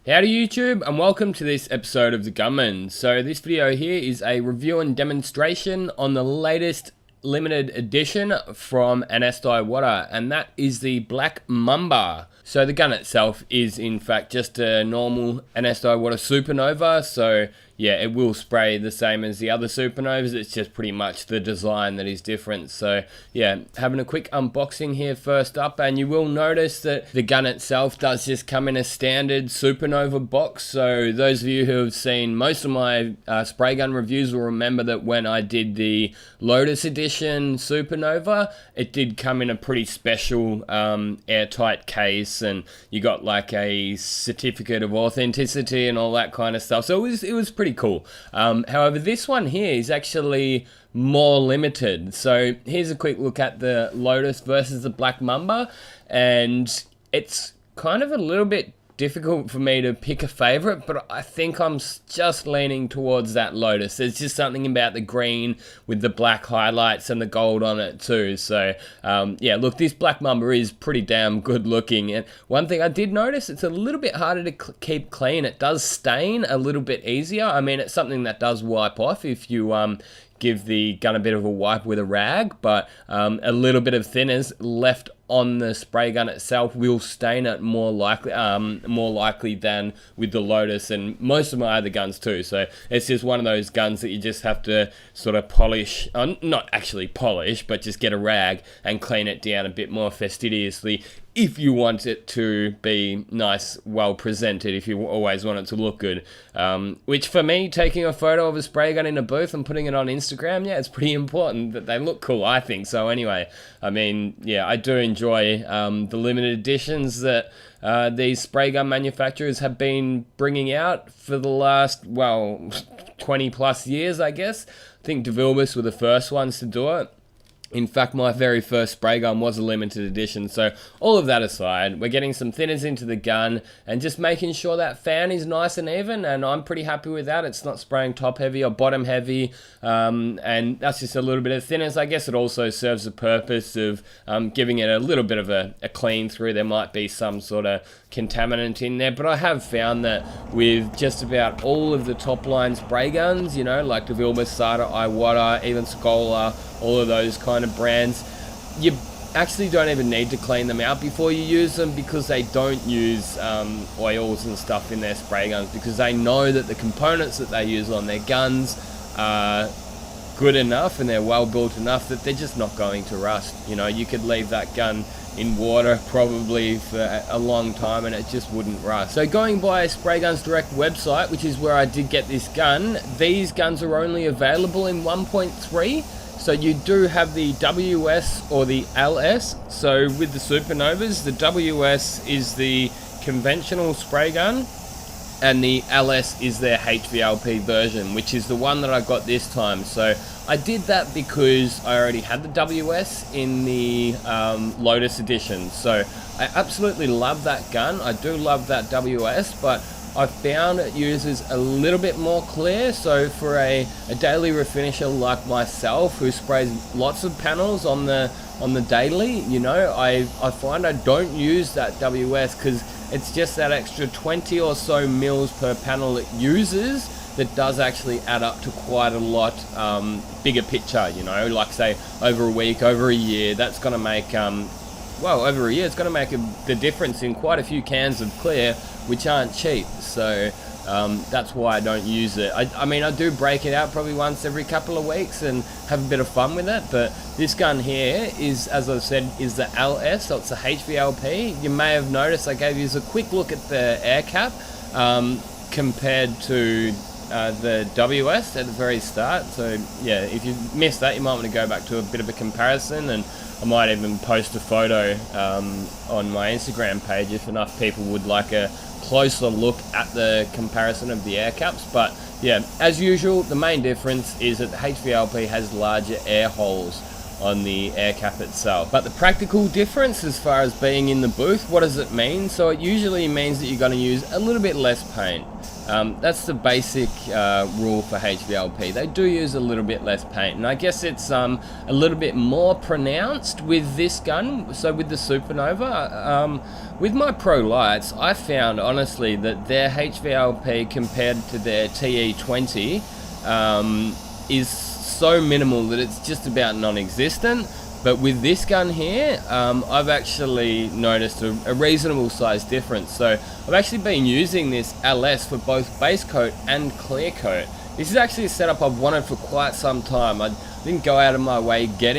Howdy YouTube, and welcome to this episode of the Gunman. So this video here is a review and demonstration on the latest limited edition from Anest Iwata, and that is the Black Mamba. So the gun itself is in fact just a normal Anest Iwata Supernova, so yeah, it will spray the same as the other Supernovas, it's just pretty much the design that is different. So yeah, having a quick unboxing here first up, and you will notice that the gun itself does just come in a standard Supernova box. So those of you who have seen most of my spray gun reviews will remember that when I did the Lotus Edition Supernova, it did come in a pretty special airtight case, and you got like a certificate of authenticity and all that kind of stuff. So it was pretty cool. However, this one here is actually more limited. So here's a quick look at the Lotus versus the Black Mamba, and it's kind of a little bit difficult for me to pick a favorite, but I think I'm just leaning towards that Lotus. There's just something about the green with the black highlights and the gold on it too. So yeah, look, this Black Mamba is pretty damn good looking, and one thing I did notice, it's a little bit harder to keep clean. It does stain a little bit easier. I mean, it's something that does wipe off if you give the gun a bit of a wipe with a rag, but a little bit of thinners left on the spray gun itself will stain it more likely than with the Lotus and most of my other guns too. So it's just one of those guns that you just have to sort of polish, not actually polish, but just get a rag and clean it down a bit more fastidiously if you want it to be nice, well presented, if you always want it to look good. Which for me, taking a photo of a spray gun in a booth and putting it on Instagram, yeah, it's pretty important that they look cool, I think. So anyway, I mean, yeah, I do enjoy the limited editions that these spray gun manufacturers have been bringing out for the last, well, 20 plus years, I guess. I think DeVilbiss were the first ones to do it. In fact, my very first spray gun was a limited edition. So all of that aside, we're getting some thinners into the gun and just making sure that fan is nice and even, and I'm pretty happy with that. It's not spraying top heavy or bottom heavy, and that's just a little bit of thinners. I guess it also serves the purpose of giving it a little bit of a clean through. There might be some sort of contaminant in there, but I have found that with just about all of the top line spray guns, you know, like DeVilbiss, Sada, Iwata, even Skola, all of those kind of brands, you actually don't even need to clean them out before you use them, because they don't use oils and stuff in their spray guns, because they know that the components that they use on their guns are good enough and they're well built enough that they're just not going to rust. You know, you could leave that gun in water probably for a long time and it just wouldn't rust. So going by Spray Guns Direct website, which is where I did get this gun, these guns are only available in 1.3. So you do have the WS or the LS. So with the Supernovas, the WS is the conventional spray gun, and the LS is their HVLP version, which is the one that I got this time. So I did that because I already had the WS in the Lotus edition. So I absolutely love that gun. I do love that WS, but I found it uses a little bit more clear. So for a daily refinisher like myself, who sprays lots of panels on the daily, you know, I find I don't use that WS because it's just that extra 20 or so mils per panel it uses that does actually add up to quite a lot bigger picture, you know, like say over a week, over a year, that's going to make, well, over a year, it's going to make the difference in quite a few cans of clear, which aren't cheap. So that's why I don't use it. I mean, I do break it out probably once every couple of weeks and have a bit of fun with it, but this gun here is, as I said, is the LS, so it's a HVLP. You may have noticed I gave you a quick look at the air cap compared to the WS at the very start. So yeah, if you missed that, you might want to go back to a bit of a comparison, and I might even post a photo on my Instagram page if enough people would like a closer look at the comparison of the air caps. But yeah, as usual, the main difference is that the HVLP has larger air holes on the air cap itself. But the practical difference as far as being in the booth, what does it mean? So it usually means that you're going to use a little bit less paint. That's the basic rule for HVLP. They do use a little bit less paint, and I guess it's a little bit more pronounced with this gun. So with the Supernova, with my Pro Lights, I found honestly that their HVLP compared to their TE20 is so minimal that it's just about non-existent. But with this gun here, I've actually noticed a reasonable size difference. So I've actually been using this LS for both base coat and clear coat. This is actually a setup I've wanted for quite some time. I didn't go out of my way to get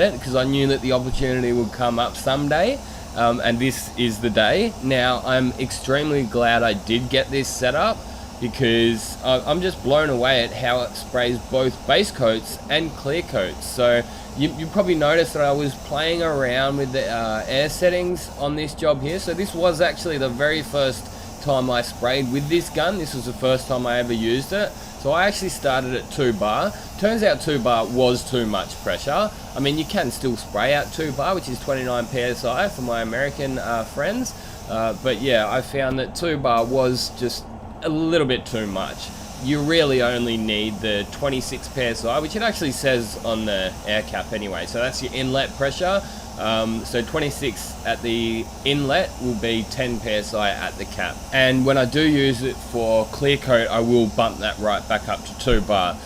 it because I knew that the opportunity would come up someday. And this is the day. Now I'm extremely glad I did get this setup, because I'm just blown away at how it sprays both base coats and clear coats. So you probably noticed that I was playing around with the air settings on this job here. So this was actually the very first time I sprayed with this gun. This was the first time I ever used it. So I actually started at 2 bar. Turns out 2 bar was too much pressure. I mean, you can still spray out 2 bar, which is 29 PSI for my American friends. But yeah, I found that 2 bar was just a little bit too much. You really only need the 26 PSI, which it actually says on the air cap anyway. So that's your inlet pressure. So 26 at the inlet will be 10 PSI at the cap. And when I do use it for clear coat, I will bump that right back up to 2 bar.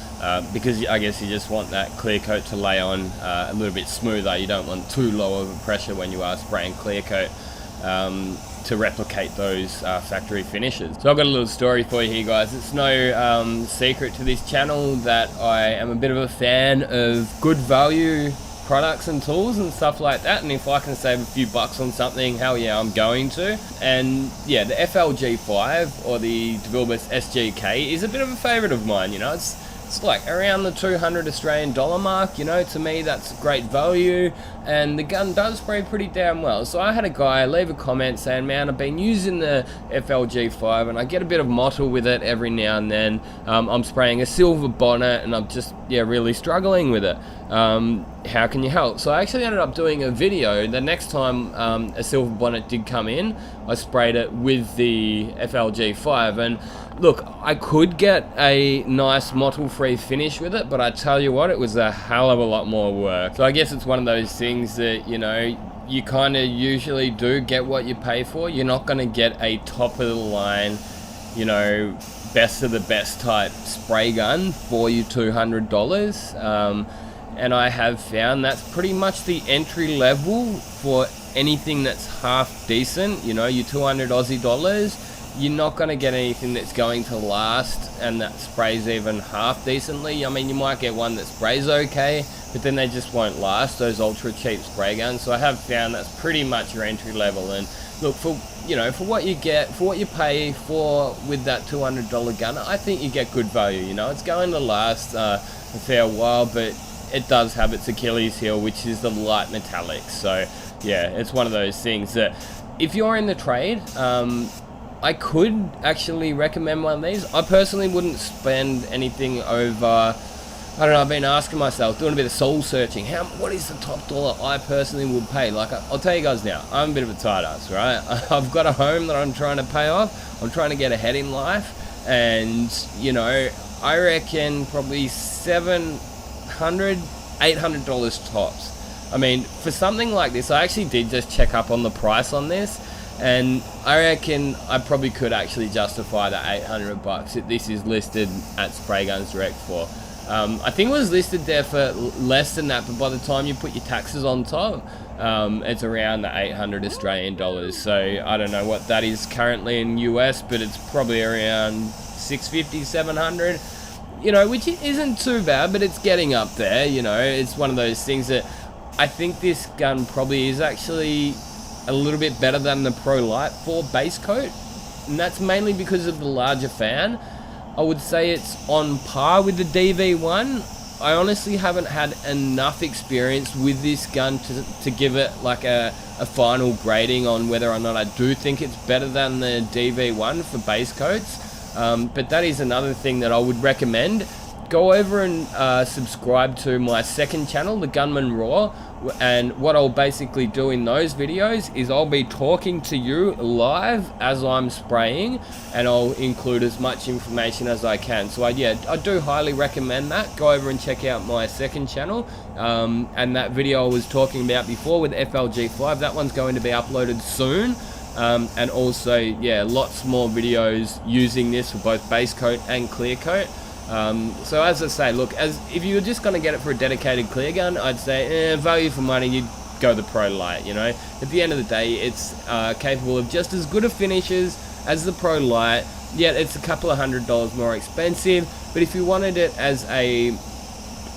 Because I guess you just want that clear coat to lay on a little bit smoother. You don't want too low of a pressure when you are spraying clear coat. To replicate those factory finishes. So I've got a little story for you here, guys. It's no secret to this channel that I am a bit of a fan of good value products and tools and stuff like that, and if I can save a few bucks on something, hell yeah, I'm going to. And yeah, the FLG5 or the DeVilbiss SGK is a bit of a favorite of mine. You know, it's like around the 200 Australian dollar mark. You know, to me that's great value, and the gun does spray pretty damn well. So I had a guy leave a comment saying, man, I've been using the FLG5 and I get a bit of mottle with it every now and then. I'm spraying a silver bonnet and I'm just really struggling with it. How can you help? So I actually ended up doing a video. The next time a silver bonnet did come in, I sprayed it with the FLG5, and look, I could get a nice mottle-free finish with it, but I tell you what, it was a hell of a lot more work. So I guess it's one of those things that, you know, you kind of usually do get what you pay for. You're not going to get a top-of-the-line, you know, best of the best type spray gun for you $200. And I have found that's pretty much the entry level for anything that's half decent. You know, your 200 Aussie dollars, you're not going to get anything that's going to last and that sprays even half decently. I mean, you might get one that sprays okay, but then they just won't last, those ultra cheap spray guns. So I have found that's pretty much your entry level. And look, for, you know, for what you get, for what you pay for with that $200 gun, I think you get good value. You know, it's going to last a fair while, but it does have its Achilles heel, which is the light metallic. So yeah, it's one of those things that if you're in the trade, I could actually recommend one of these. I personally wouldn't spend anything over, I don't know, I've been asking myself, doing a bit of soul searching, what is the top dollar I personally would pay? Like, I'll tell you guys now, I'm a bit of a tight ass, right? I've got a home that I'm trying to pay off. I'm trying to get ahead in life, and you know, I reckon probably $700, $800 tops. I mean, for something like this, I actually did just check up on the price on this, and I reckon I probably could actually justify the 800 bucks that this is listed at Spray Guns Direct for. I think it was listed there for less than that, but by the time you put your taxes on top, it's around the 800 Australian dollars. So I don't know what that is currently in US, but it's probably around 650, 700. You know, which isn't too bad, but it's getting up there. You know, it's one of those things that I think this gun probably is actually a little bit better than the Pro Light for base coat, and that's mainly because of the larger fan. I would say it's on par with the DV1. I honestly haven't had enough experience with this gun to give it like a final grading on whether or not I do think it's better than the DV1 for base coats. But that is another thing that I would recommend. go over and subscribe to my second channel, the Gunman Raw. And what I'll basically do in those videos is I'll be talking to you live as I'm spraying, and I'll include as much information as I can. So I do highly recommend that. Go over and check out my second channel, and that video I was talking about before with FLG5, that one's going to be uploaded soon. And also, yeah, lots more videos using this for both base coat and clear coat. So as I say, look, if you're just going to get it for a dedicated clear gun, I'd say value for money, you'd go the Pro Light, you know. At the end of the day, it's capable of just as good of finishes as the Pro Light, yet it's a couple of $100 more expensive. But if you wanted it as a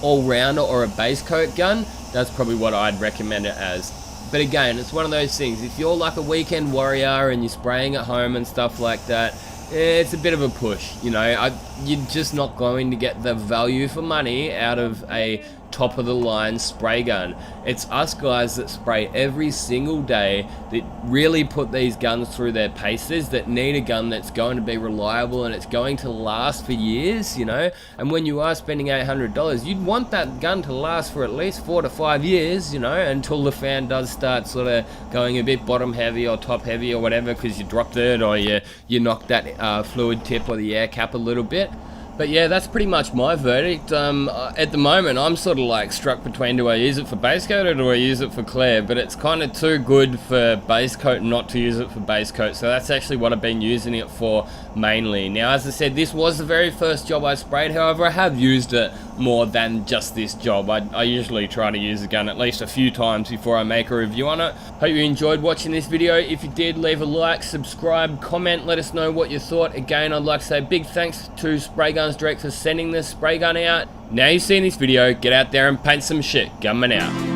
all-rounder or a base coat gun, that's probably what I'd recommend it as. But again, it's one of those things, if you're like a weekend warrior and you're spraying at home and stuff like that, it's a bit of a push, you know. You're just not going to get the value for money out of a top of the line spray gun. It's us guys that spray every single day that really put these guns through their paces, that need a gun that's going to be reliable and it's going to last for years, you know. And when you are spending $800, you'd want that gun to last for at least 4 to 5 years, you know, until the fan does start sort of going a bit bottom heavy or top heavy or whatever, because you dropped it or you knocked that fluid tip or the air cap a little bit. But yeah, that's pretty much my verdict. At the moment, I'm sort of like struck between, do I use it for base coat or do I use it for clear? But it's kind of too good for base coat not to use it for base coat. So that's actually what I've been using it for mainly. Now, as I said, this was the very first job I sprayed. However, I have used it more than just this job. I usually try to use the gun at least a few times before I make a review on it. Hope you enjoyed watching this video. If you did, leave a like, subscribe, comment, let us know what you thought. Again, I'd like to say big thanks to Spray Guns Direct for sending this spray gun out. Now you've seen this video, get out there and paint some shit. Gunman out.